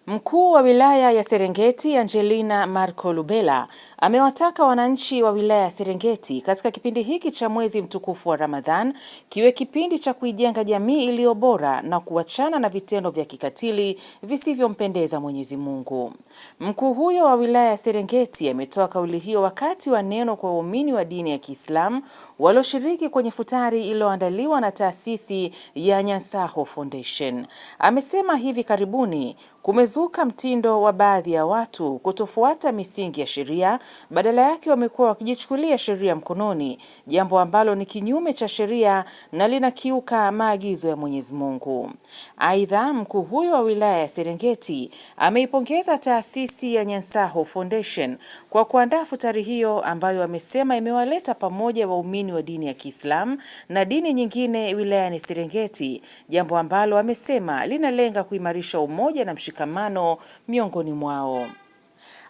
Mkuu wa wilaya ya Serengeti Angelina Marco Lubela amewataka wananchi wa wilaya ya Serengeti katika kipindi hiki cha mwezi mtukufu wa Ramadhan kiwe kipindi cha kuijenga jamii iliyo bora na kuachana na vitendo vya kikatili visivyompendeza Mwenyezi Mungu. Mkuu huyo wa wilaya ya Serengeti ametoa kauli hiyo wakati wa neno kwa waumini wa dini ya Kiislamu walioshiriki kwenye futari iliyoandaliwa na taasisi ya Nyansaho Foundation. Amesema hivi karibuni kumezuka mtindo wa baadhi ya watu kutofuata misingi ya sheria, badala yake wamekuwa wakijichukulia sheria mkononi, jambo ambalo ni kinyume cha sheria na linakiuka maagizo ya Mwenyezi Mungu. Aidha, mkuu huyo wa wilaya ya Serengeti ameipongeza taasisi ya Nyansaho Foundation kwa kuandaa futari hiyo ambayo amesema imewaleta pamoja waumini wa dini ya Kiislamu na dini nyingine wilayani Serengeti, jambo ambalo amesema linalenga kuimarisha umoja na mshikamano miongoni mwao.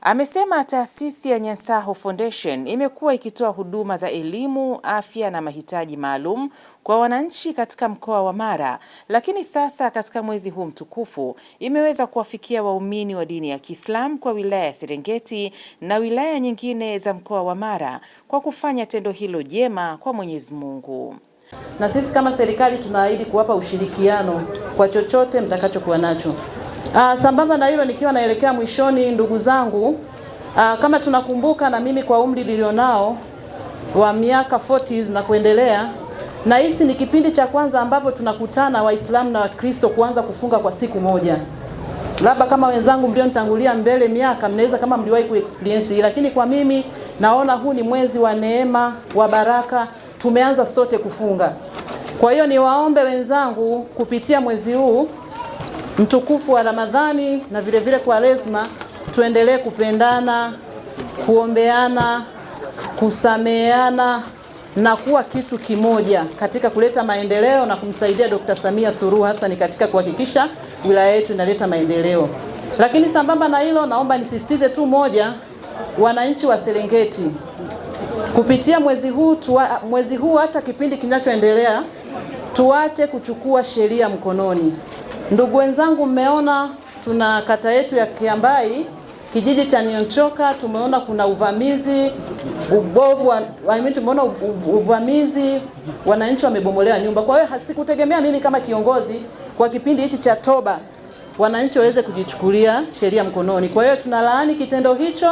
Amesema taasisi ya Nyansaho Foundation imekuwa ikitoa huduma za elimu, afya na mahitaji maalum kwa wananchi katika mkoa wa Mara, lakini sasa katika mwezi huu mtukufu imeweza kuwafikia waumini wa dini ya Kiislamu kwa wilaya ya Serengeti na wilaya nyingine za mkoa wa Mara kwa kufanya tendo hilo jema kwa Mwenyezi Mungu. Na sisi kama serikali tunaahidi kuwapa ushirikiano kwa chochote mtakachokuwa nacho. Sambamba na hilo, nikiwa naelekea mwishoni, ndugu zangu, kama tunakumbuka, na mimi kwa umri nilionao wa miaka 40s na kuendelea, na hisi ni kipindi cha kwanza ambapo tunakutana Waislamu na Wakristo kuanza kufunga kwa siku moja. Labda kama wenzangu mlionitangulia mbele miaka mnaweza kama mliwahi kuexperience, lakini kwa mimi naona huu ni mwezi wa neema, wa baraka, tumeanza sote kufunga. Kwa hiyo niwaombe wenzangu kupitia mwezi huu mtukufu wa Ramadhani na vile vile kwa lazima tuendelee kupendana, kuombeana, kusameheana na kuwa kitu kimoja katika kuleta maendeleo na kumsaidia Dr. Samia Suluhu Hassan katika kuhakikisha wilaya yetu inaleta maendeleo. Lakini sambamba na hilo, naomba nisisitize tu moja, wananchi wa Serengeti, kupitia mwezi huu hata kipindi kinachoendelea, tuache kuchukua sheria mkononi. Ndugu wenzangu, mmeona tuna kata yetu ya Kiambai, kijiji cha Nyonchoka, tumeona kuna uvamizi, tumeona uvamizi, wananchi wamebomolewa nyumba. Kwa hiyo hasikutegemea mimi kama kiongozi kwa kipindi hichi cha toba wananchi waweze kujichukulia sheria mkononi. Kwa hiyo tunalaani kitendo hicho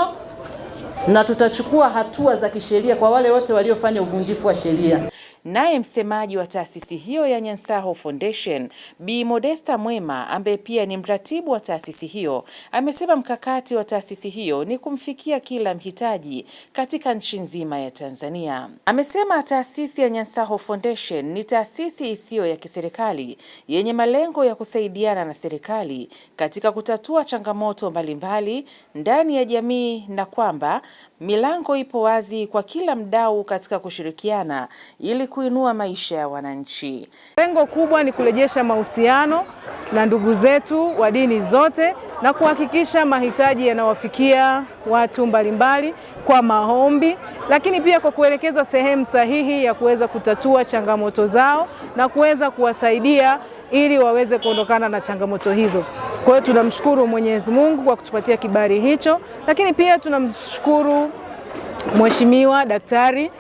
na tutachukua hatua za kisheria kwa wale wote waliofanya uvunjifu wa sheria. Naye msemaji wa taasisi hiyo ya Nyansaho Foundation, Bi Modesta Mwema, ambaye pia ni mratibu wa taasisi hiyo, amesema mkakati wa taasisi hiyo ni kumfikia kila mhitaji katika nchi nzima ya Tanzania. Amesema taasisi ya Nyansaho Foundation ni taasisi isiyo ya kiserikali yenye malengo ya kusaidiana na serikali katika kutatua changamoto mbalimbali ndani ya jamii na kwamba milango ipo wazi kwa kila mdau katika kushirikiana ili kuinua maisha ya wananchi. Lengo kubwa ni kurejesha mahusiano na ndugu zetu wa dini zote na kuhakikisha mahitaji yanawafikia watu mbalimbali kwa maombi, lakini pia kwa kuelekeza sehemu sahihi ya kuweza kutatua changamoto zao na kuweza kuwasaidia ili waweze kuondokana na changamoto hizo. Kwa hiyo tunamshukuru Mwenyezi Mungu kwa kutupatia kibali hicho, lakini pia tunamshukuru Mheshimiwa Daktari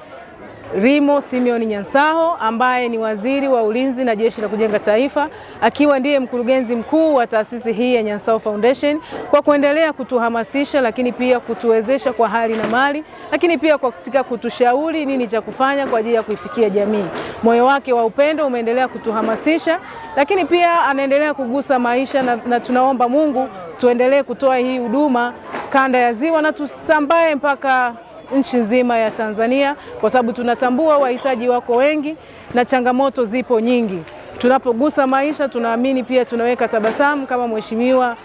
Rimo Simeon Nyansaho ambaye ni waziri wa ulinzi na jeshi la kujenga taifa, akiwa ndiye mkurugenzi mkuu wa taasisi hii ya Nyansaho Foundation, kwa kuendelea kutuhamasisha, lakini pia kutuwezesha kwa hali na mali, lakini pia katika kutushauri nini cha kufanya kwa ajili ya kuifikia jamii. Moyo wake wa upendo umeendelea kutuhamasisha, lakini pia anaendelea kugusa maisha na tunaomba Mungu tuendelee kutoa hii huduma kanda ya Ziwa na tusambae mpaka nchi nzima ya Tanzania, kwa sababu tunatambua wahitaji wako wengi na changamoto zipo nyingi. Tunapogusa maisha, tunaamini pia tunaweka tabasamu kama Mheshimiwa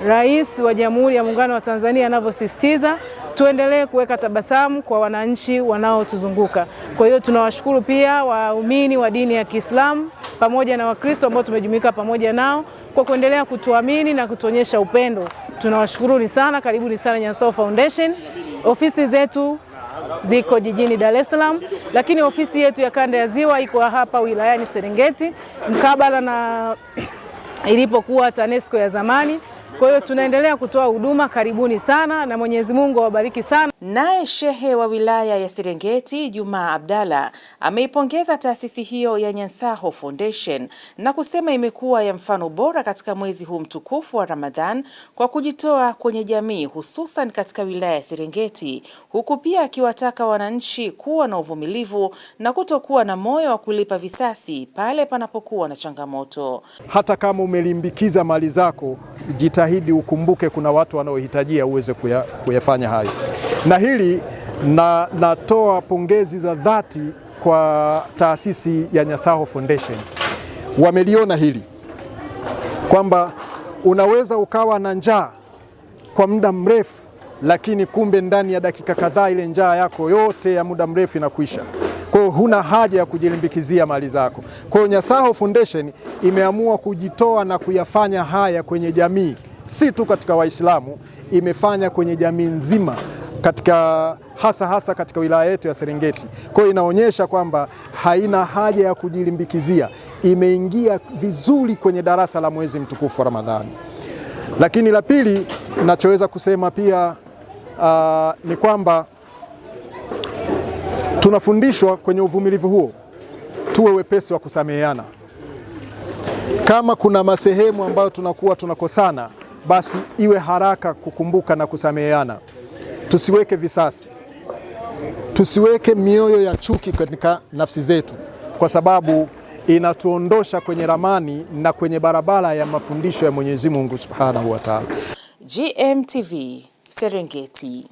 Rais wa Jamhuri ya Muungano wa Tanzania anavyosisitiza, tuendelee kuweka tabasamu kwa wananchi wanaotuzunguka. Kwa hiyo tunawashukuru pia waumini wa dini ya Kiislamu pamoja na Wakristo ambao tumejumuika pamoja nao kwa kuendelea kutuamini na kutuonyesha upendo. Tunawashukuruni sana, karibuni sana Nyansaho Foundation. Ofisi zetu ziko jijini Dar es Salaam, lakini ofisi yetu ya kanda ya Ziwa iko hapa wilayani Serengeti, mkabala na ilipokuwa TANESCO ya zamani. Kwa hiyo tunaendelea kutoa huduma. Karibuni sana na Mwenyezi Mungu awabariki sana. Naye shehe wa wilaya ya Serengeti Juma Abdalla ameipongeza taasisi hiyo ya Nyansaho Foundation na kusema imekuwa ya mfano bora katika mwezi huu mtukufu wa Ramadhan kwa kujitoa kwenye jamii hususan katika wilaya ya Serengeti, huku pia akiwataka wananchi kuwa na uvumilivu na kutokuwa na moyo wa kulipa visasi pale panapokuwa na changamoto. Hata kama umelimbikiza mali zako, jitahidi ukumbuke kuna watu wanaohitajia uweze kuyafanya hayo. Na hili natoa pongezi za dhati kwa taasisi ya Nyansaho Foundation. Wameliona hili kwamba unaweza ukawa na njaa kwa muda mrefu, lakini kumbe ndani ya dakika kadhaa ile njaa yako yote ya muda mrefu inakwisha. Kwa hiyo huna haja ya kujilimbikizia mali zako. Kwa hiyo Nyansaho Foundation imeamua kujitoa na kuyafanya haya kwenye jamii, si tu katika Waislamu, imefanya kwenye jamii nzima, katika hasa katika wilaya yetu ya Serengeti. Kwa hiyo inaonyesha kwamba haina haja ya kujilimbikizia, imeingia vizuri kwenye darasa la mwezi mtukufu wa Ramadhani. Lakini la pili ninachoweza kusema pia ni kwamba tunafundishwa kwenye uvumilivu huo tuwe wepesi wa kusameheana. Kama kuna masehemu ambayo tunakuwa tunakosana, basi iwe haraka kukumbuka na kusameheana. Tusiweke visasi, tusiweke mioyo ya chuki katika nafsi zetu, kwa sababu inatuondosha kwenye ramani na kwenye barabara ya mafundisho ya Mwenyezi Mungu Subhanahu wa Ta'ala. GMTV Serengeti.